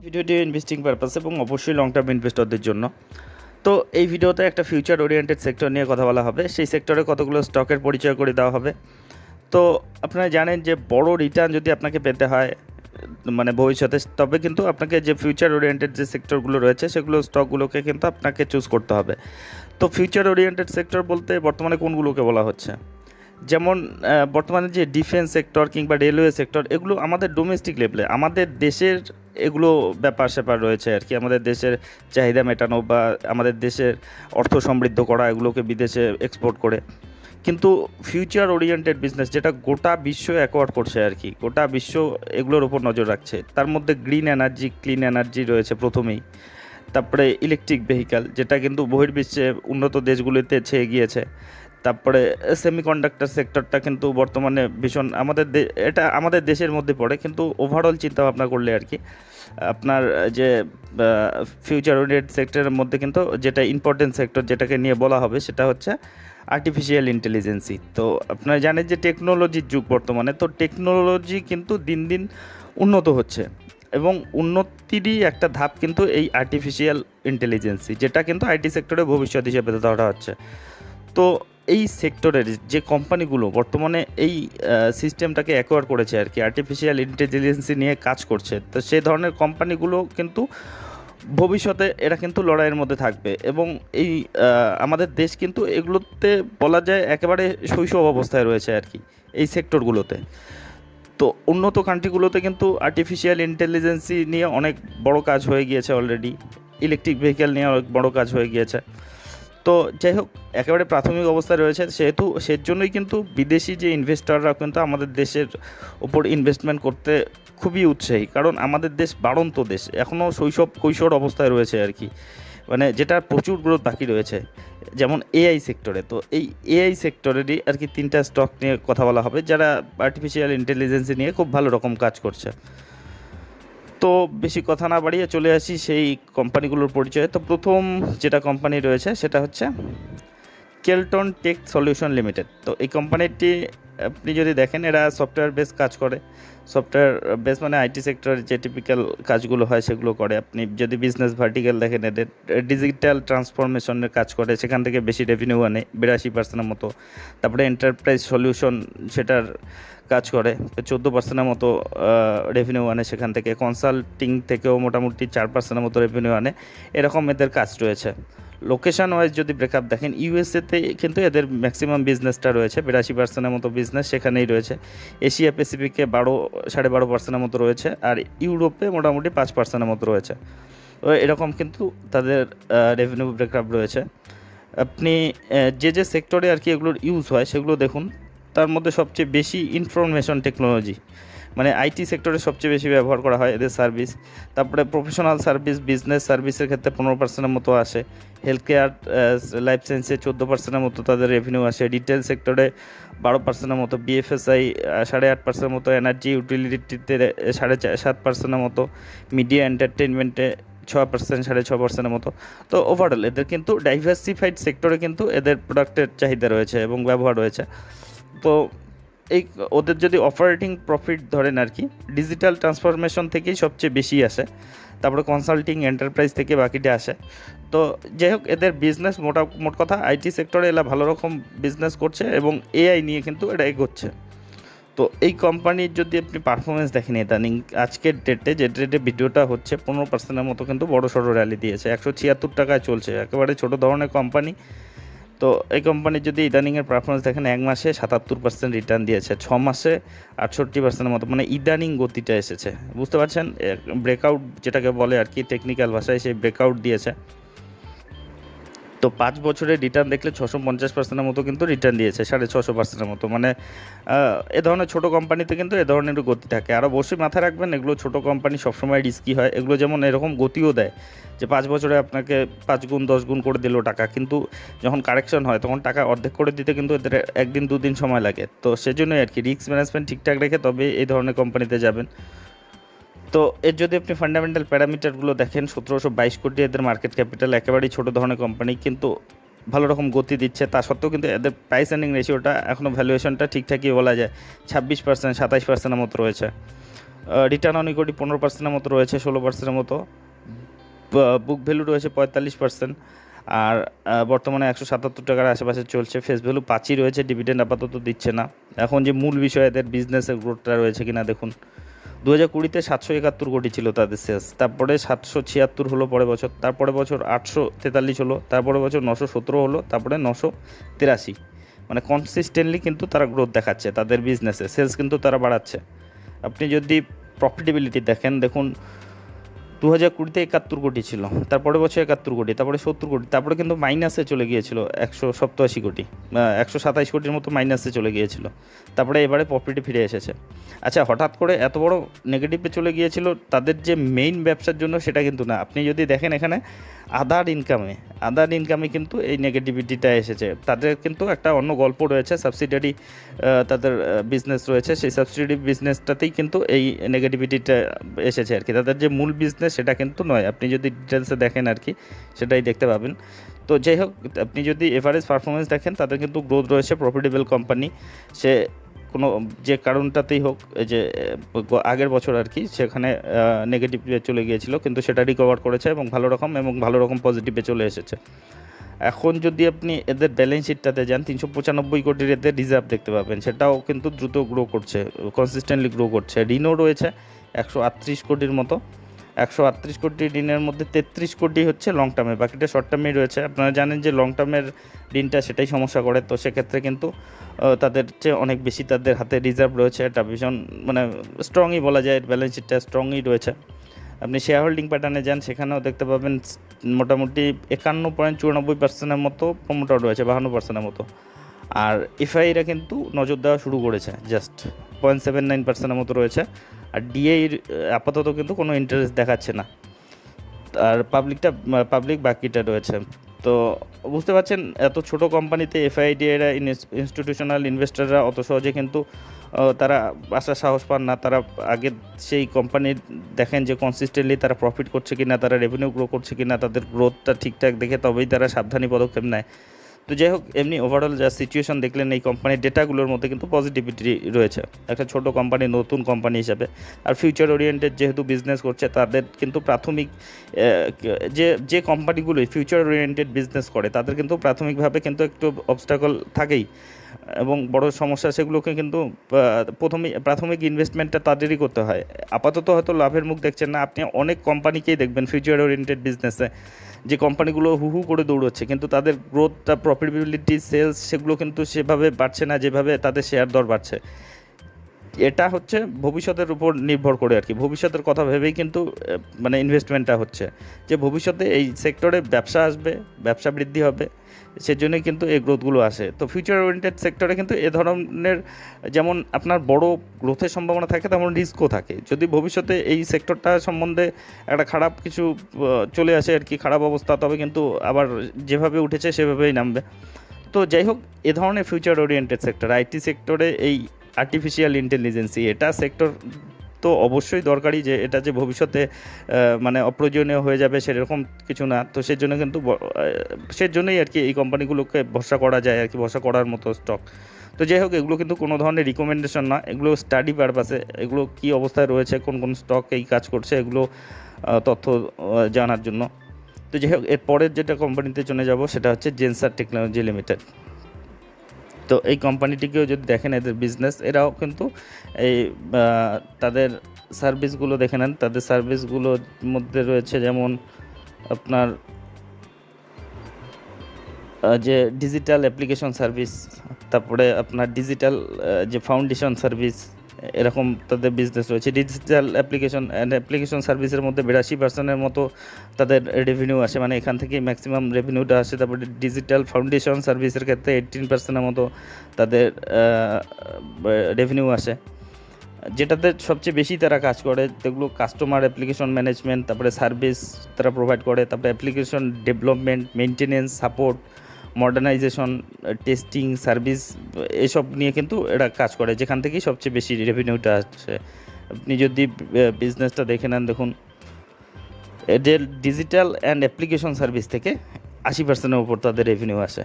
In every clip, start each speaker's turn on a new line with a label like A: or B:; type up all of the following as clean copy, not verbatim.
A: ভিডিওটি investing purpose এবং অবশ্যই লং টার্ম ইনভেস্টরদের জন্য। তো এই ভিডিওতে একটা ফিউচার ওরিয়েন্টেড সেক্টর নিয়ে কথা বলা হবে। সেই সেক্টরে কতগুলো স্টকের পরিচয় করে দেওয়া হবে। তো আপনারা জানেন যে বড় রিটার্ন যদি আপনাকে পেতে হয় মানে ভবিষ্যতে, তবে কিন্তু আপনাকে যে ফিউচার ওরিয়েন্টেড যে সেক্টরগুলো রয়েছে সেগুলো স্টকগুলোকে কিন্তু আপনাকে চুজ করতে হবে। তো ফিউচার ওরিয়েন্টেড সেক্টর বলতে বর্তমানে কোনগুলোকে বলা হচ্ছে, যেমন বর্তমানে যে ডিফেন্স সেক্টর কিংবা রেলওয়ে সেক্টর, এগুলো আমাদের ডোমেস্টিক লেভেলে আমাদের দেশের এগুলো ব্যাপার স্যাপার রয়েছে আর কি। আমাদের দেশের চাহিদা মেটানো বা আমাদের দেশের অর্থ সমৃদ্ধ করা, এগুলোকে বিদেশে এক্সপোর্ট করে। কিন্তু ফিউচার ওরিয়েন্টেড বিজনেস যেটা গোটা বিশ্ব অ্যাকোয়ার্ড করছে আর কি, গোটা বিশ্ব এগুলোর উপর নজর রাখছে। তার মধ্যে গ্রিন এনার্জি, ক্লিন এনার্জি রয়েছে প্রথমেই। তারপরে ইলেকট্রিক ভেহিক্যাল, যেটা কিন্তু বহির্বিশ্বে উন্নত দেশগুলিতে ছেয়ে গিয়েছে। তারপরে সেমিকন্ডাক্টর সেক্টরটা কিন্তু বর্তমানে ভীষণ এটা আমাদের দেশের মধ্যে পড়ে, কিন্তু ওভারঅল চিন্তা ভাবনা করলে আর কি আপনার যে ফিউচার ওরিয়েন্টেড সেক্টরের মধ্যে কিন্তু যেটা ইম্পর্টেন্ট সেক্টর যেটাকে নিয়ে বলা হবে সেটা হচ্ছে আর্টিফিশিয়াল ইন্টেলিজেন্সি। তো আপনারা জানেন যে টেকনোলজির যুগ বর্তমানে, তো টেকনোলজি কিন্তু দিন দিন উন্নত হচ্ছে এবং উন্নতিরই একটা ধাপ কিন্তু এই আর্টিফিশিয়াল ইন্টেলিজেন্সি, যেটা কিন্তু আইটি সেক্টরে ভবিষ্যৎ হিসেবে ধরা হচ্ছে। তো এই সেক্টরের যে কোম্পানিগুলো বর্তমানে এই সিস্টেমটাকে অ্যাকোয়ার করেছে আর কি, আর্টিফিশিয়াল ইন্টেলিজেন্সি নিয়ে কাজ করছে, তো সেই ধরনের কোম্পানিগুলো কিন্তু ভবিষ্যতে এরা কিন্তু লড়াইয়ের মধ্যে থাকবে। এবং এই আমাদের দেশ কিন্তু এগুলোতে বলা যায় একেবারে শৈশব অবস্থায় রয়েছে আর কি এই সেক্টরগুলোতে। তো উন্নত কান্ট্রিগুলোতে কিন্তু আর্টিফিশিয়াল ইন্টেলিজেন্সি নিয়ে অনেক বড় কাজ হয়ে গিয়েছে অলরেডি, ইলেকট্রিক ভেহিক্যাল নিয়ে অনেক বড় কাজ হয়ে গিয়েছে। তো যাই হোক, একেবারে প্রাথমিক অবস্থায় রয়েছে, সেজন্যই কিন্তু বিদেশি যে ইনভেস্টররা কিন্তু আমাদের দেশের ওপর ইনভেস্টমেন্ট করতে খুবই উৎসাহী, কারণ আমাদের দেশ বাড়ন্ত দেশ, এখনও কৈশোর অবস্থায় রয়েছে আর কি, মানে যেটা প্রচুর গ্রোথ বাকি রয়েছে। যেমন এআই সেক্টরে, তো এই এআই সেক্টরেরই আর কি 3টা স্টক নিয়ে কথা বলা হবে যারা আর্টিফিশিয়াল ইন্টেলিজেন্সি নিয়ে খুব ভালো রকম কাজ করছে। তো বেশি কথা না বাড়িয়ে চলে আসি সেই কোম্পানিগুলোর পরিচয়ে। তো প্রথম যেটা কোম্পানি রয়েছে সেটা হচ্ছে কেলটন টেক সলিউশন লিমিটেড। তো এই কোম্পানিটি আপনি যদি দেখেন, এরা সফটওয়্যার বেস কাজ করে। সফটওয়্যার বেস মানে আইটি সেক্টরের যে টিপিক্যাল কাজগুলো হয় সেগুলো করে। আপনি যদি বিজনেস ভার্টিক্যাল দেখেন, এদের ডিজিটাল ট্রান্সফরমেশনের কাজ করে, সেখান থেকে বেশি রেভিনিউ আনে 82% মতো। তারপরে এন্টারপ্রাইজ সলিউশন, সেটার কাজ করে 14% মতো রেভিনিউ আনে, সেখান থেকে কনসাল্টিং থেকেও মোটামুটি 4% মতো রেভিনিউ আনে। এরকম এদের কাজ রয়েছে। লোকেশান ওয়াইজ যদি ব্রেকআপ দেখেন, ইউএসএতে কিন্তু এদের ম্যাক্সিমাম বিজনেসটা রয়েছে, 82% মতো বিজনেস সেখানেই রয়েছে। এশিয়া প্যাসিফিকে 12.5% মতো রয়েছে, আর ইউরোপে মোটামুটি 5% মতো রয়েছে। তো এরকম কিন্তু তাদের রেভিনিউ ব্রেকআপ রয়েছে। আপনি যে সেক্টরে আর কি এগুলোর ইউজ হয় সেগুলো দেখুন। তার মধ্যে সবচেয়ে বেশি ইনফরমেশন টেকনোলজি, মানে আইটি সেক্টরে সবচেয়ে বেশি ব্যবহার করা হয় এদের সার্ভিস। তারপরে প্রফেশনাল সার্ভিস, বিজনেস সার্ভিসের ক্ষেত্রে 15%-এর মতো আসে। হেলথ কেয়ার, লাইফ সায়েন্সে 14%-এর মতো তাদের রেভিনিউ আসে। রিটেল সেক্টরে 12%-এর মতো, বিএফএসআই 8.5%-এর মতো, এনার্জি ইউটিলিটিতে 7.5%-এর মতো, মিডিয়া এন্টারটেনমেন্টে 6%, 6.5%-এর মতো। তো ওভারঅল এদের কিন্তু ডাইভার্সিফাইড সেক্টরে কিন্তু এদের প্রোডাক্টের চাহিদা রয়েছে এবং ব্যবহার রয়েছে। তো এই ওদের যদি অপারেটিং প্রফিট ধরেন আর কি, ডিজিটাল ট্রান্সফরমেশন থেকেই সবচেয়ে বেশি আসে, তারপরে কনসাল্টিং, এন্টারপ্রাইজ থেকে বাকিটা আসে। তো যাই হোক, এদের বিজনেস মোট কথা আইটি সেক্টরে এরা ভালো রকম বিজনেস করছে এবং এআই নিয়ে কিন্তু এটা এগোচ্ছে। তো এই কোম্পানির যদি আপনি পারফরমেন্স দেখেন ইদানিং, আজকের ডেটে যে ডেটে ভিডিওটা হচ্ছে, 15%-এর মতো কিন্তু বড় সড়ো র্যালি দিয়েছে, 176 টাকায় চলছে, একেবারে ছোটো ধরনের কোম্পানি। তো এই কোম্পানির যদি ইদানিংয়ের পারফরমেন্স দেখেন, 1 মাসে 77% রিটার্ন দিয়েছে, 6 মাসে 68%-এর মতো, মানে ইদানিং গতিটা এসেছে, বুঝতে পারছেন? ব্রেকআউট যেটাকে বলে আর কি টেকনিক্যাল ভাষায়, সেই ব্রেকআউট দিয়েছে। তো 5 বছরের রিটার্ন দেখলে 650%-এর মতো কিন্তু রিটার্ন দিয়েছে, 650%-এর মতো। মানে এ ধরনের ছোটো কোম্পানিতে কিন্তু এ ধরনের গতি থাকে। আর অবশ্যই মাথায় রাখবেন, এগুলো ছোটো কোম্পানি সবসময় রিস্কি হয়। এগুলো যেমন এরকম গতিও দেয় যে 5 বছরে আপনাকে 5 গুণ 10 গুণ করে দিল টাকা, কিন্তু যখন কারেকশন হয় তখন টাকা অর্ধেক করে দিতে কিন্তু এদের 1 দিন 2 দিন সময় লাগে। তো সেজন্যই আর কি রিস্ক ম্যানেজমেন্ট ঠিকঠাক রেখে তবে এই ধরনের কোম্পানিতে যাবেন। তো এর যদি আপনি ফান্ডামেন্টাল প্যারামিটারগুলো দেখেন, 1722 কোটি এদের মার্কেট ক্যাপিটাল, একেবারেই ছোটো ধরনের কোম্পানি, কিন্তু ভালো রকম গতি দিচ্ছে। তা সত্ত্বেও কিন্তু এদের প্রাইস আর্নিং রেশিওটা এখনও ভ্যালুয়েশনটা ঠিকঠাকই বলা যায়, 26%, 27%-এর মতো রয়েছে। রিটার্ন অন ইকুইটি 15%-এর মতো রয়েছে, 16%-এর মতো। বুক ভ্যালু রয়েছে 45%, আর বর্তমানে 177 টাকার আশেপাশে চলছে। ফেস ভ্যালু 5ই রয়েছে, ডিভিডেন্ড আপাতত দিচ্ছে না। এখন যে মূল বিষয় এদের বিজনেসের গ্রোথটা রয়েছে কিনা দেখুন। 2020-তে 771 কোটি ছিল তাদের সেলস, তারপরে 776 হলো পরের বছর, তারপরে বছর 843 হলো, তারপরে বছর 917 হলো, তারপরে 983। মানে কনসিস্টেন্টলি কিন্তু তারা গ্রোথ দেখাচ্ছে তাদের বিজনেসে, সেলস কিন্তু তারা বাড়াচ্ছে। আপনি যদি প্রফিটেবিলিটি দেখুন 2020-তে 71 কোটি ছিল, তারপরে বছর 71 কোটি, তারপরে 70 কোটি, তারপরে কিন্তু মাইনাসে চলে গিয়েছিল 187 কোটি, 127 কোটির মতো মাইনাসে চলে গিয়েছিল। তারপরে এবারে প্রফিটে ফিরে এসেছে। আচ্ছা, হঠাৎ করে এত বড় নেগেটিভে চলে গিয়েছিল তাদের যে মেইন ব্যবসার জন্য সেটা কিন্তু না। আপনি যদি দেখেন এখানে আদার ইনকামে কিন্তু এই নেগেটিভিটিটা এসেছে। তাদের কিন্তু একটা অন্য গল্প রয়েছে, সাবসিডিয়ারি তাদের বিজনেস রয়েছে, সেই সাবসিডিয়ারি বিজনেসটাতেই কিন্তু এই নেগেটিভিটিটা এসেছে আর কি। তাদের যে মূল বিজনেস সেটা কিন্তু নয়, আপনি যদি ডিটেলসে দেখেন আর কি সেটাই দেখতে পাবেন। তো যাই হোক, আপনি যদি এভারেজ পারফরমেন্স দেখেন তাদের কিন্তু গ্রোথ রয়েছে, প্রফিটেবল কোম্পানি। সে কোনো যে কারণটাতেই হোক, যে আগের বছর আর কি সেখানে নেগেটিভে চলে গিয়েছিল, কিন্তু সেটা রিকভার করেছে এবং ভালো রকম পজিটিভে চলে এসেছে। এখন যদি আপনি এদের ব্যালেন্স শিটটাতে যান, 395 কোটির এদের রিজার্ভ দেখতে পাবেন, সেটাও কিন্তু দ্রুত গ্রো করছে, কনসিস্টেন্টলি গ্রো করছে। ঋণও রয়েছে 138 কোটির মতো। 138 কোটি ঋণের মধ্যে 33 কোটি হচ্ছে লং টার্মে, বাকিটা শর্ট টার্মেই রয়েছে। আপনারা জানেন যে লং টার্মের ঋণটা সেটাই সমস্যা করে, তো সেক্ষেত্রে কিন্তু তাদের চেয়ে অনেক বেশি তাদের হাতে রিজার্ভ রয়েছে। এটা ভীষণ মানে স্ট্রংই বলা যায়, ব্যালেন্স শিটটা স্ট্রংই রয়েছে। আপনি শেয়ার হোল্ডিং প্যাটার্নে যান, সেখানেও দেখতে পাবেন মোটামুটি 51.94%-এর মতো প্রমোটার রয়েছে, 52%-এর মতো। আর এফআইরা কিন্তু নজর দেওয়া শুরু করেছে, জাস্ট 0.79%-এর মতো রয়েছে। আর ডিএর আপাতত কিন্তু কোনো ইন্টারেস্ট দেখাচ্ছে না। আর পাবলিক বাকিটা রয়েছে। তো বুঝতে পারছেন, এত ছোট কোম্পানিতে এফআইডিএরা ইনস্টিটিউশনাল ইনভেস্টররা অত সহজে কিন্তু তারা আসার সাহস পান না। তারা আগে সেই কোম্পানির দেখেন যে কনসিস্টেন্টলি তারা প্রফিট করছে কিনা, তারা রেভিনিউ গ্রো করছে কিনা, তাদের গ্রোথটা ঠিকঠাক দেখে তবেই তারা সাবধানী পদক্ষেপ নেয়। তো যাই হোক, এমনি ওভারঅল যা সিচুয়েশন দেখলেন এই কোম্পানির ডেটাগুলোর মধ্যে কিন্তু পজিটিভিটি রয়েছে একটা ছোট কোম্পানি, নতুন কোম্পানি হিসাবে। আর ফিউচার ওরিয়েন্টেড যেহেতু বিজনেস করছে, তাদের কিন্তু প্রাথমিক যে কোম্পানিগুলো ফিউচার ওরিয়েন্টেড বিজনেস করে তাদের কিন্তু প্রাথমিকভাবে কিন্তু একটু অবস্টাকল থাকেই এবং বড় সমস্যা, সেগুলোকে কিন্তু প্রাথমিক ইনভেস্টমেন্টটা তাদেরই করতে হয়। আপাতত হয়তো লাভের মুখ দেখছেন না, আপনি অনেক কোম্পানিকেই দেখবেন ফিউচার ওরিয়েন্টেড বিজনেসে যে কোম্পানিগুলো হু করে দৌড়চ্ছে, কিন্তু তাদের গ্রোথটা, প্রফিটেবিলিটি, সেলস সেগুলো কিন্তু সেভাবে বাড়ছে না যেভাবে তাদের শেয়ার দর বাড়ছে। এটা হচ্ছে ভবিষ্যতের উপর নির্ভর করে আর কি, ভবিষ্যতের কথা ভেবেই কিন্তু মানে ইনভেস্টমেন্টটা হচ্ছে, যে ভবিষ্যতে এই সেক্টরে ব্যবসা আসবে, ব্যবসা বৃদ্ধি হবে, সেজন্যই কিন্তু এই গ্রোথগুলো আসে। তো ফিউচার ওরিয়েন্টেড সেক্টরে কিন্তু এ ধরনের যেমন আপনার বড় গ্রোথের সম্ভাবনা থাকে, তেমন রিস্কও থাকে। যদি ভবিষ্যতে এই সেক্টরটা সম্বন্ধে একটা খারাপ কিছু চলে আসে আর কি, খারাপ অবস্থা, তবে কিন্তু আবার যেভাবে উঠেছে সেভাবেই নামবে। তো যাই হোক, এ ধরনের ফিউচার ওরিয়েন্টেড সেক্টর, আইটি সেক্টরে এই আর্টিফিশিয়াল ইন্টেলিজেন্সি, এটা সেক্টর তো অবশ্যই দরকারি, যে এটা যে ভবিষ্যতে মানে অপ্রয়োজনীয় হয়ে যাবে সেরকম কিছু না। তো সেজন্য কিন্তু সেজন্যই আর কি এই কোম্পানিগুলোকে ভরসা করা যায় আর কি, ভরসা করার মতো স্টক। তো যাই হোক, এগুলো কিন্তু কোনো ধরনের রিকমেন্ডেশন না, এগুলো স্টাডি পারপাসে, এগুলো কী অবস্থায় রয়েছে, কোন স্টক এই কাজ করছে, এগুলো তথ্য জানার জন্য। তো যাই হোক, এর পরের যেটা কোম্পানিতে চলে যাব সেটা হচ্ছে জেনসার টেকনোলজি লিমিটেড। তো এই কোম্পানিটিকেও যদি দেখেন, এদের বিজনেস, এরাও কিন্তু এই তাদের সার্ভিসগুলো দেখে নেন, তাদের সার্ভিসগুলোর মধ্যে রয়েছে যেমন আপনার যে ডিজিটাল অ্যাপ্লিকেশন সার্ভিস, তারপরে আপনার ডিজিটাল যে ফাউন্ডেশন সার্ভিস, এরকম তাদের বিজনেস রয়েছে। ডিজিটাল অ্যাপ্লিকেশন সার্ভিসের মধ্যে 82%-এর মতো তাদের রেভিনিউ আসে, মানে এখান থেকেই ম্যাক্সিমাম রেভিনিউটা আসে। তারপরে ডিজিটাল ফাউন্ডেশন সার্ভিসের ক্ষেত্রে 18%-এর মতো তাদের রেভিনিউ আসে। যেটাতে সবচেয়ে বেশি তারা কাজ করে যেগুলো কাস্টমার অ্যাপ্লিকেশন ম্যানেজমেন্ট, তারপরে সার্ভিস তারা প্রোভাইড করে, তারপরে application development, maintenance, support, modernisation, testing, service, এসব নিয়ে কিন্তু এরা কাজ করে, যেখান থেকেই সবচেয়ে বেশি রেভিনিউটা আসছে। আপনি যদি বিজনেসটা দেখে নেন, দেখুন এদের ডিজিটাল অ্যান্ড অ্যাপ্লিকেশন সার্ভিস থেকে 80%-এর উপর তাদের রেভিনিউ আসে।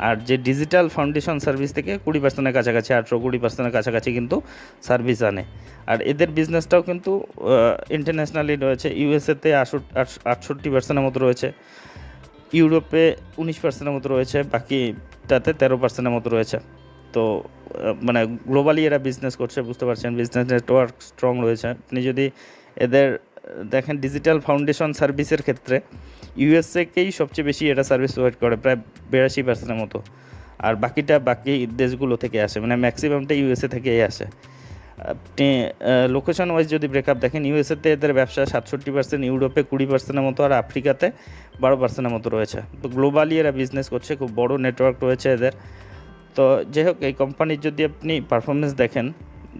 A: আর যে ডিজিটাল ফাউন্ডেশন সার্ভিস থেকে 20% কাছাকাছি, 18-20% কাছাকাছি কিন্তু সার্ভিস আনে। আর এদের বিজনেসটাও কিন্তু ইন্টারন্যাশনালি রয়েছে। ইউএসএতে 68% মতো রয়েছে, ইউরোপে 19% মতো রয়েছে, বাকিটাতে 13% মতো রয়েছে। তো মানে গ্লোবালি এরা বিজনেস করছে, বুঝতে পারছেন, বিজনেস নেটওয়ার্ক স্ট্রং রয়েছে। আপনি যদি এদের দেখেন ডিজিটাল ফাউন্ডেশন সার্ভিসের ক্ষেত্রে ইউএসএকেই সবচেয়ে বেশি এটা সার্ভিস প্রোভাইড করে, প্রায় 82% মতো। আর বাকি দেশগুলো থেকে আসে, মানে ম্যাক্সিমামটা ইউএসএ থেকেই আসে। আপনি লোকেশন ওয়াইজ যদি ব্রেকআপ দেখেন, ইউএসএতে এদের ব্যবসা 67%, ইউরোপে 20% মতো, আর আফ্রিকাতে 12% মতো রয়েছে। তো গ্লোবালি এরা বিজনেস করছে, খুব বড় নেটওয়ার্ক রয়েছে এদের। তো যাই হোক, এই কোম্পানির যদি আপনি পারফরমেন্স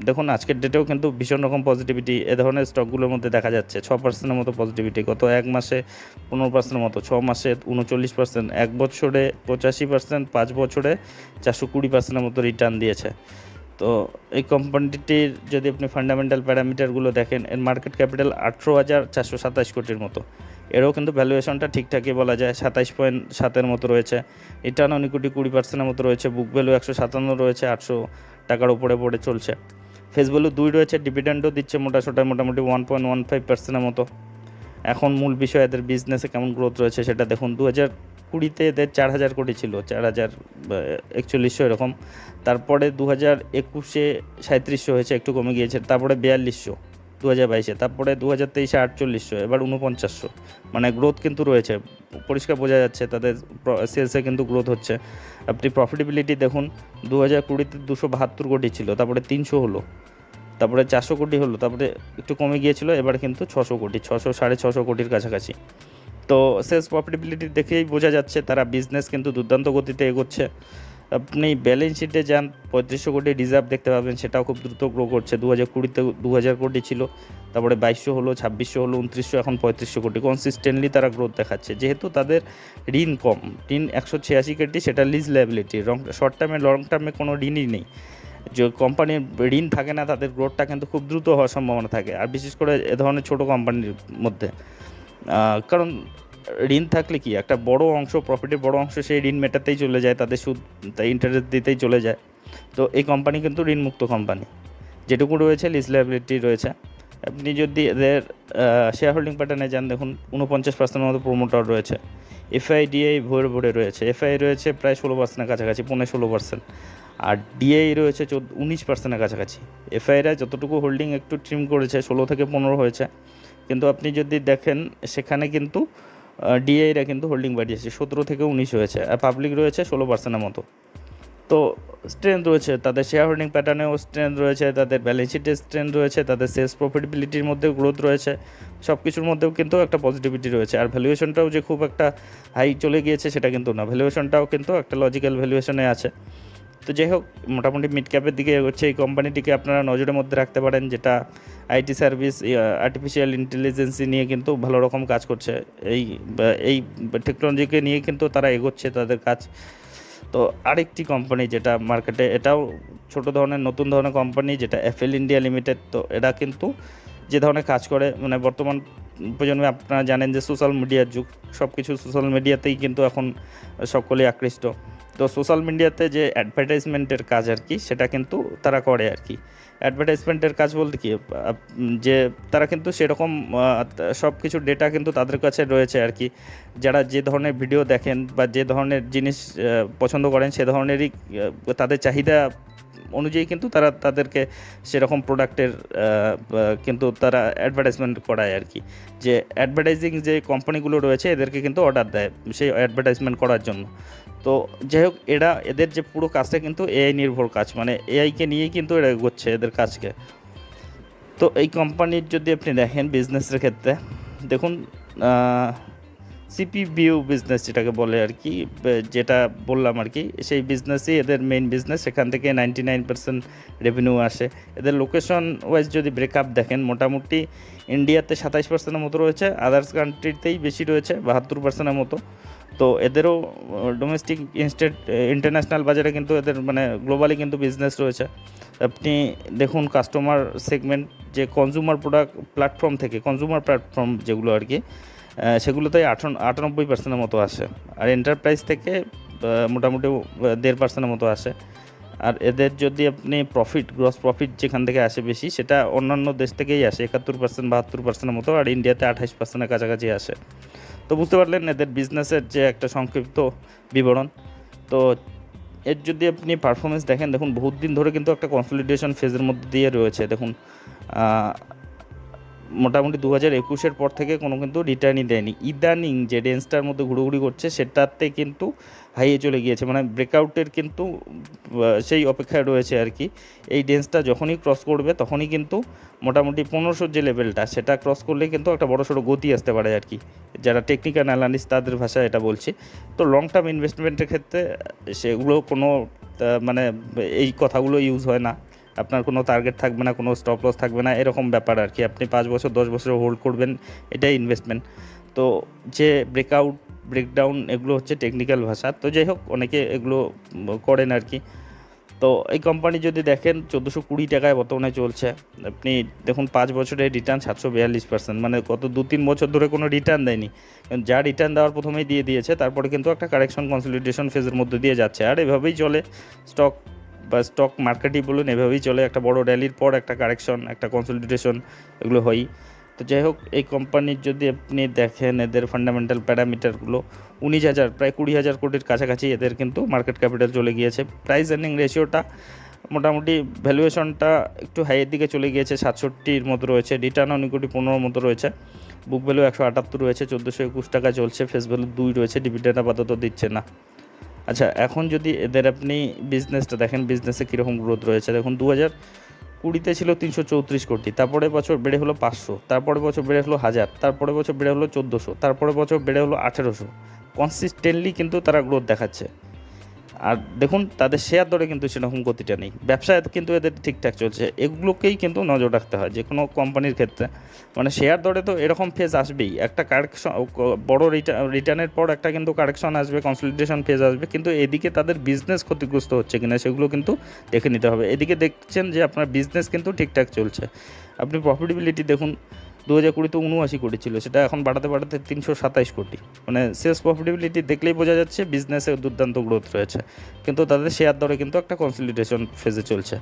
A: দেখুন আজকের ডেটেও কিন্তু ভীষণ রকম পজিটিভিটি এ ধরনের স্টকগুলোর মধ্যে দেখা যাচ্ছে। 6% মতো পজিটিভিটি, গত এক মাসে 15% মতো, 6 মাসে 39%, 1 বছরে 85%, 5 বছরে 420% মতো রিটার্ন দিয়েছে। তো এই কোম্পানিটির যদি আপনি ফান্ডামেন্টাল প্যারামিটারগুলো দেখেন, এর মার্কেট ক্যাপিটাল 18,427 কোটির মতো। এরও কিন্তু ভ্যালুয়েশনটা ঠিকঠাকই বলা যায়, 27.7 মতো রয়েছে। রিটার্ন অন ইকুইটি 20% মতো রয়েছে। বুক ভ্যালু 157 রয়েছে, 800 টাকার উপরে পড়ে চলছে। ফেস ভ্যালু 2 রয়েছে। ডিভিডেন্ডও দিচ্ছে মোটামুটি 1.15% মতো। এখন মূল বিষয় এদের বিজনেসে কেমন গ্রোথ রয়েছে সেটা দেখুন। 2020-তে এদের 4,000 কোটি ছিল, 4,041 এরকম। তারপরে 2021-এ 3700 হয়েছে, একটু কমে গিয়েছে। তারপরে 4200 2022-এ, তারপরে 2023-এ 4800, এবার 4900। মানে গ্রোথ কিন্তু রয়েছে, পরিষ্কার বোঝা যাচ্ছে তাদের সেলসে কিন্তু গ্রোথ হচ্ছে। আপনি প্রফিটেবিলিটি দেখুন, 2020-তে 272 কোটি ছিল, তারপরে 300 হলো, তারপরে 400 কোটি হলো, তারপরে একটু কমে গিয়েছিল, এবার কিন্তু 600 কোটি, 600-650 কোটির কাছাকাছি। তো সেলস প্রফিটেবিলিটি দেখেই বোঝা যাচ্ছে তারা বিজনেস কিন্তু দুর্দান্ত গতিতে এগোচ্ছে। আপনি ব্যালেন্স শিটে যান, 3500 কোটি রিজার্ভ দেখতে পাবেন, সেটাও খুব দ্রুত গ্রো করছে। 2020-তে 2000 কোটি ছিল, তারপরে 2200 হলো, 2600 হলো, 2900, এখন 3500 কোটি। কনসিস্টেন্টলি তারা গ্রোথ দেখাচ্ছে, যেহেতু তাদের ঋণ কম। ঋণ 186 কোটি, সেটা লিজ লায়াবিলিটি। শর্ট টার্মে লং টার্মে কোনো ঋণই নেই। যে কোম্পানির ঋণ থাকে না, তাদের গ্রোথটা কিন্তু খুব দ্রুত হওয়ার সম্ভাবনা থাকে, আর বিশেষ করে এ ধরনের ছোটো কোম্পানির মধ্যে। কারণ ঋণ থাকলে কি, একটা বড় অংশ, প্রফিটের বড় অংশ সেই ঋণ মেটাতেই চলে যায়, তাদের সুদ ইন্টারেস্ট দিতেই চলে যায়। তো এই কোম্পানি কিন্তু ঋণমুক্ত কোম্পানি। যেটুকু রয়েছে লিজ লায়াবিলিটি রয়েছে। আপনি যদি এদের শেয়ার হোল্ডিং প্যাটার্নে যান, দেখুন 49% মতো প্রোমোটার রয়েছে। এফআইডিআই ভরে রয়েছে। এফআই রয়েছে প্রায় 16% কাছাকাছি, 15-16%। আর ডিআই রয়েছে 19% কাছাকাছি। এফআইরা যতটুকু হোল্ডিং একটু ট্রিম করেছে, 16 থেকে 15 হয়েছে, কিন্তু আপনি যদি দেখেন সেখানে কিন্তু ডিআইরা কিন্তু হোল্ডিং বাড়িয়েছে, 17 থেকে 19 হয়েছে। আর পাবলিক রয়েছে 16% মতো। তো স্ট্রেংথ রয়েছে তাদের, শেয়ার হোল্ডিং প্যাটার্নেও স্ট্রেংথ রয়েছে, তাদের ব্যালেন্স শিটে স্ট্রেংথ রয়েছে, তাদের সেলস প্রফিটেবিলিটির মধ্যেও গ্রোথ রয়েছে, সব কিছুর মধ্যেও কিন্তু একটা পজিটিভিটি রয়েছে। আর ভ্যালুয়েশনটাও যে খুব একটা হাই চলে গিয়েছে সেটা কিন্তু না, ভ্যালুয়েশনটাও কিন্তু একটা লজিক্যাল ভ্যালুয়েশনে আছে। তো যাই হোক, মোটামুটি মিড ক্যাপের দিকে এগোচ্ছে এই কোম্পানিটিকে আপনারা নজরের মধ্যে রাখতে পারেন, যেটা আইটি সার্ভিস, আর্টিফিশিয়াল ইন্টেলিজেন্সি নিয়ে কিন্তু ভালো রকম কাজ করছে। এই টেকনোলজিকে নিয়ে কিন্তু তারা এগোচ্ছে তাদের কাজ। তো আরেকটি কোম্পানি যেটা মার্কেটে, এটাও ছোটো ধরনের নতুন ধরনের কোম্পানি, যেটা এফএল ইন্ডিয়া লিমিটেড। তো এরা কিন্তু যে ধরনের কাজ করে, মানে বর্তমান প্রজন্মে আপনারা জানেন যে সোশ্যাল মিডিয়ার যুগ, সব কিছু সোশ্যাল মিডিয়াতেই কিন্তু এখন সকলেই আকৃষ্ট। তো সোশ্যাল মিডিয়াতে যে অ্যাডভার্টাইজমেন্টের কাজ আর কি, সেটা কিন্তু তারা করে আর কি। অ্যাডভার্টাইজমেন্টের কাজ বলতে কি, যে তারা কিন্তু সেরকম সব কিছু ডেটা কিন্তু তাদের কাছে রয়েছে আর কি। যারা যে ধরনের ভিডিও দেখেন বা যে ধরনের জিনিস পছন্দ করেন, সে ধরনেরই তাদের চাহিদা অনুযায়ী কিন্তু তারা তাদেরকে সেরকম প্রোডাক্টের কিন্তু তারা অ্যাডভার্টাইজমেন্ট করায় আর কি। যে অ্যাডভার্টাইজিং যে কোম্পানিগুলো রয়েছে, এদেরকে কিন্তু অর্ডার দেয় সেই অ্যাডভার্টাইজমেন্ট করার জন্য। তো যাই হোক, এদের যে পুরো কাজটা কিন্তু এআই নির্ভর কাজ, মানে এআইকে নিয়েই কিন্তু এরা এগোচ্ছে এদের কাজকে। তো এই কোম্পানির যদি আপনি দেখেন বিজনেসের ক্ষেত্রে, দেখুন সিপিবিউ বিজনেস যেটাকে বলে আর কি, যেটা বললাম আর কি, সেই বিজনেসই এদের মেইন বিজনেস। সেখান থেকে 99% রেভিনিউ আসে। এদের লোকেশন ওয়াইজ যদি ব্রেকআপ দেখেন, মোটামুটি ইন্ডিয়াতে 27% মতো রয়েছে, আদার্স কান্ট্রিতেই বেশি রয়েছে 72% মতো। তো এদেরও ডোমেস্টিক ইন্টারন্যাশনাল বাজারে কিন্তু এদের মানে গ্লোবালি কিন্তু বিজনেস রয়েছে। আপনি দেখুন কাস্টমার সেগমেন্ট, যে কনজিউমার প্রোডাক্ট প্ল্যাটফর্ম থেকে, কনজিউমার প্ল্যাটফর্ম যেগুলো আর কি, সেগুলোতে 98% মতো আসে। আর এন্টারপ্রাইজ থেকে মোটামুটি 1.5% মতো আসে। আর এদের যদি আপনি গ্রস প্রফিট যেখান থেকে আসে বেশি, সেটা অন্যান্য দেশ থেকেই আসে 71%, 72% মতো, আর ইন্ডিয়াতে 28%-এর কাছাকাছি আসে। তো বুঝতে পারলেন এদের বিজনেসের যে একটা সংক্ষিপ্ত বিবরণ। তো এর যদি আপনি পারফরমেন্স দেখেন, দেখুন বহুত দিন ধরে কিন্তু একটা কনসলিডেশন ফেজের মধ্যে দিয়ে রয়েছে। দেখুন মোটামুটি 2021-এর পর থেকে কোনো কিন্তু রিটার্নই দেয়নি। ইদানিং যে রেঞ্জটার মধ্যে ঘুরোঘুরি করছে সেটাতে কিন্তু হাইয়ে চলে গিয়েছে, মানে ব্রেকআউটের কিন্তু সেই অপেক্ষায় রয়েছে আর কি। এই রেঞ্জটা যখনই ক্রস করবে তখনই কিন্তু মোটামুটি 1500 যে লেভেলটা, সেটা ক্রস করলে কিন্তু একটা বড়সড় গতি আসতে পারে আর কি, যারা টেকনিক্যাল অ্যানালিস্ট তাদের ভাষায় এটা বলছি। তো লং টার্ম ইনভেস্টমেন্টের ক্ষেত্রে সেগুলো কোনো মানে এই কথাগুলো ইউজ হয় না। আপনার কোনো টার্গেট থাকবে না, কোনো স্টপ লস থাকবে না, এরকম ব্যাপার আর কি। আপনি 5 বছর 10 বছর হোল্ড করবেন, এটাই ইনভেস্টমেন্ট। তো যে ব্রেকডাউন এগুলো হচ্ছে টেকনিক্যাল ভাষা। তো যাই হোক, অনেকে এগুলো করেন আর কি। তো এই কোম্পানি যদি দেখেন 1420 টাকায় বর্তমানে চলছে। আপনি দেখুন 5 বছরের রিটার্ন 742%, মানে গত 2-3 বছর ধরে কোনো রিটার্ন দেয়নি। যা রিটার্ন দেওয়ার প্রথমেই দিয়ে দিয়েছে, তারপরে কিন্তু একটা কারেকশন কনসলিডেশন ফেজের মধ্যে দিয়ে যাচ্ছে। আর এভাবেই চলে স্টক মার্কেটই বলুন, এভাবেই চলে। একটা বড় র্যালির পর একটা কারেকশন, একটা কনসলিডেশন, এগুলো হয়ই। তো যাই হোক, এই কোম্পানির যদি আপনি দেখেন এদের ফান্ডামেন্টাল প্যারামিটারগুলো, 19,000 প্রায় 20,000 কোটির কাছাকাছি এদের কিন্তু মার্কেট ক্যাপিটাল চলে গিয়েছে। প্রাইস আর্নিং রেশিওটা মোটামুটি, ভ্যালুয়েশনটা একটু হাইয়ের দিকে চলে গিয়েছে, 67-র মতো রয়েছে। রিটার্ন অন ইকুইটি 15 মতো রয়েছে। বুক ভ্যালু 178 রয়েছে, 1421 টাকা চলছে। ফেস ভ্যালু 2 রয়েছে। ডিভিডেন্ড আপাতত দিচ্ছে না। আচ্ছা, এখন যদি এদের আপনি বিজনেসটা দেখেন, বিজনেসে কীরকম গ্রোথ রয়েছে দেখুন। 2020-তে ছিল 334 কোটি, তারপরে বছর বেড়ে হলো 500, তারপরে বছর বেড়ে হলো 1000, তারপরে বছর বেড়ে হলো 1400, তারপরে বছর বেড়ে হলো 1800। কনসিস্টেন্টলি কিন্তু তারা গ্রোথ দেখাচ্ছে। আর দেখুন তাদের শেয়ার দরে কিন্তু সেরকম গতিটা নেই। ব্যবসায় কিন্তু এদের ঠিকঠাক চলছে। এগুলোকেই কিন্তু নজর রাখতে হয় যে কোনো কোম্পানির ক্ষেত্রে। মানে শেয়ার দরে তো এরকম ফেজ আসবেই, একটা কারেকশন, বড় রিটার্নের পর একটা কিন্তু কারেকশন আসবে, কনসলিডেশন ফেজ আসবে। কিন্তু এদিকে তাদের বিজনেস ক্ষতিগ্রস্ত হচ্ছে কিনা সেগুলো কিন্তু দেখে নিতে হবে। এদিকে দেখছেন যে আপনার বিজনেস কিন্তু ঠিকঠাক চলছে। আপনি প্রফিটেবিলিটি দেখুন, 2020-তে 79 কোটি ছিল, সেটা এখন বাড়াতে 327 কোটি। মানে সেলস প্রফিটেবিলিটি দেখলেই বোঝা যাচ্ছে বিজনেসে দুর্দান্ত গ্রোথ রয়েছে। কিন্তু তাদের শেয়ার দরে কিন্তু একটা কনসলিডেশন ফেজে চলছে।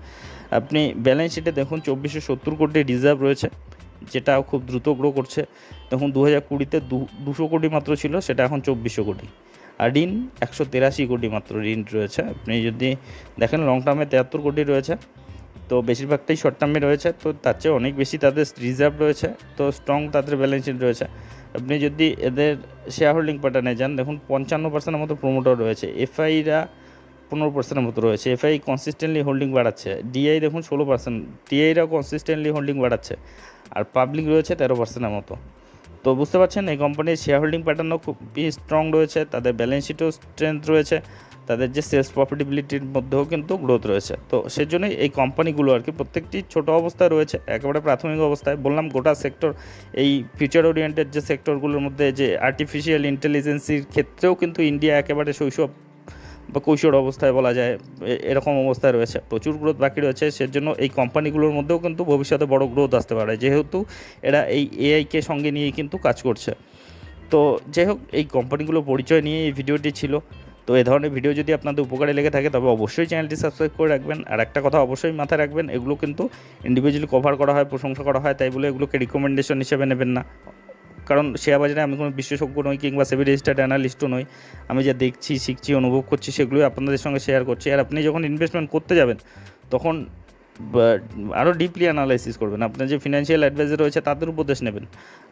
A: আপনি ব্যালেন্স শিটে দেখুন 2470 কোটি রিজার্ভ রয়েছে, যেটা খুব দ্রুত গ্রো করছে। দেখুন 2020-তে 200 কোটি মাত্র ছিল, সেটা এখন 2400 কোটি। আর ঋণ 183 কোটি মাত্র ঋণ রয়েছে। আপনি যদি দেখেন লং টার্মে 73 কোটি রয়েছে। তো বেশিরভাগটাই শর্ট টার্মে রয়েছে, তো তার চেয়ে অনেক বেশি তাদের রিজার্ভ রয়েছে। তো স্ট্রং তাদের ব্যালেন্স শিট রয়েছে। আপনি যদি এদের শেয়ার হোল্ডিং প্যাটার্নে যান, দেখুন 55%-এর মতো প্রোমোটার রয়েছে। এফআইরা 15%-এর মতো রয়েছে। এফআই কনসিস্টেন্টলি হোল্ডিং বাড়াচ্ছে। ডিআই দেখুন 16%, ডিআইরাও কনসিস্টেন্টলি হোল্ডিং বাড়াচ্ছে। আর পাবলিক রয়েছে 13%-এর মতো। তো বুঝতে পারছেন এই কোম্পানির শেয়ার হোল্ডিং প্যাটার্নও খুবই স্ট্রং রয়েছে, তাদের ব্যালেন্স শিটও স্ট্রেংথ রয়েছে, তাদের যে সেলস প্রফিটেবিলিটির মধ্যেও কিন্তু গ্রোথ রয়েছে। তো সেজন্যই এই কোম্পানিগুলো আর কি প্রত্যেকটি ছোট অবস্থায় রয়েছে, একেবারে প্রাথমিক অবস্থায়। বললাম গোটা সেক্টর, এই ফিউচার ওরিয়েন্টেড যে সেক্টরগুলোর মধ্যে, যে আর্টিফিশিয়াল ইন্টেলিজেন্সির ক্ষেত্রেও কিন্তু ইন্ডিয়া একেবারে শৈশব বা কৈশোর অবস্থায় বলা যায়, এরকম অবস্থায় রয়েছে। প্রচুর গ্রোথ বাকি রয়েছে। সেজন্য এই কোম্পানিগুলোর মধ্যেও কিন্তু ভবিষ্যতে বড় গ্রোথ আসতে পারে, যেহেতু এরা এই এআইকে সঙ্গে নিয়েই কিন্তু কাজ করছে। তো যাই হোক, এই কোম্পানিগুলো পরিচয় নিয়ে এই ভিডিওটি ছিল। তো এই ধরনের ভিডিও যদি আপনাদের উপকারে লেগে থাকে তবে অবশ্যই চ্যানেলটি সাবস্ক্রাইব করে রাখবেন। আর একটা কথা অবশ্যই মাথায় রাখবেন, এগুলো কিন্তু ইন্ডিভিজুয়ালি কভার করা হয়, প্রশংসা করা হয়, তাই বলে এগুলোকে রিকমেন্ডেশন হিসেবে নেবেন না। কারণ শেয়ার বাজারে আমি কোনো বিশেষজ্ঞ নই, কিংবা সেবি রেজিস্টার্ড অ্যানালিস্টও নই। আমি যা দেখছি, শিখছি, অনুভব করছি, সেগুলোই আপনাদের সঙ্গে শেয়ার করছি। আর আপনি যখন ইনভেস্টমেন্ট করতে যাবেন তখন আরও ডিপলি অ্যানালাইসিস করবেন। আপনার যে ফিনান্সিয়াল অ্যাডভাইজার রয়েছে তাদের উপদেশ নেবেন।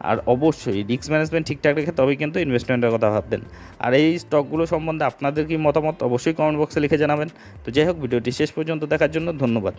A: আর অবশ্যই রিস্ক ম্যানেজমেন্ট ঠিকঠাক রেখে তবেই কিন্তু ইনভেস্টমেন্টের কথা ভাববেন। আর এই স্টকগুলো সম্বন্ধে আপনাদের কি মতামত অবশ্যই কমেন্ট বক্সে লিখে জানাবেন। তো যাই হোক, ভিডিওটি শেষ পর্যন্ত দেখার জন্য ধন্যবাদ।